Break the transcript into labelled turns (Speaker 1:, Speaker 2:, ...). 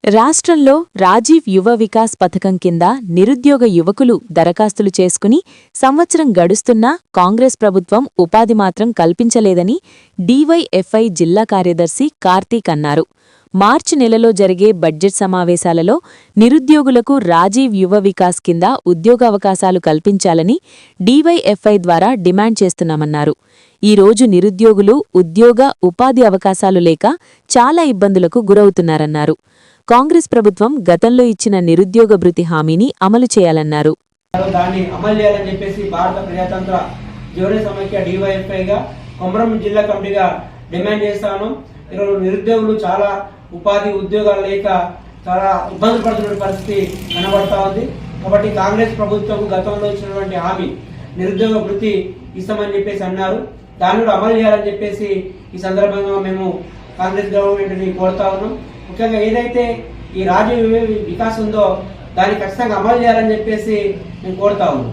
Speaker 1: రాష్ట్రంలో రాజీవ్ యువ వికాస్ పథకం కింద నిరుద్యోగ యువకులు దరఖాస్తులు చేసుకుని సంవత్సరం గడుస్తున్నా కాంగ్రెస్ ప్రభుత్వం ఉపాధి మాత్రం కల్పించలేదని డీవైఎఫ్ఐ జిల్లా కార్యదర్శి కార్తీక్ అన్నారు. మార్చి నెలలో జరిగే బడ్జెట్ సమావేశాలలో నిరుద్యోగులకు రాజీవ్ యువ వికాస్ కింద ఉద్యోగావకాశాలు కల్పించాలని డీవైఎఫ్ఐ ద్వారా డిమాండ్ చేస్తున్నామన్నారు. ఈరోజు నిరుద్యోగులు ఉపాధి అవకాశాలు లేక చాలా ఇబ్బందులకు గురవుతున్నారన్నారు. కాంగ్రెస్ ప్రభుత్వం గతంలో ఇచ్చిన నిరుద్యోగ భృతి హామీని అమలు చేయాలన్నారు.
Speaker 2: దాన్ని అమలు చేయాలని చెప్పేసి భారత ప్రజాతంత్ర జోడే సమైక్య డీవైఎఫ్ఐగా కొమరం జిల్లా కమిటీగా డిమాండ్ చేస్తాను. ఈరోజు నిరుద్యోగులు చాలా ఉద్యోగాలు లేక చాలా ఇబ్బందులు పడుతున్న పరిస్థితి కనబడతా ఉంది. కాబట్టి కాంగ్రెస్ ప్రభుత్వం గతంలో ఇచ్చినటువంటి హామీ నిరుద్యోగ భృతి ఇస్తామని చెప్పేసి అన్నారు. దాన్ని కూడా అమలు చేయాలని చెప్పేసి ఈ సందర్భంగా మేము కాంగ్రెస్ గవర్నమెంట్ని కోరుతా ఉన్నాం. ముఖ్యంగా ఏదైతే ఈ రాజీవ్ వికాస్ ఉందో దాన్ని ఖచ్చితంగా అమలు చేయాలని చెప్పేసి మేము కోరుతా ఉన్నాం.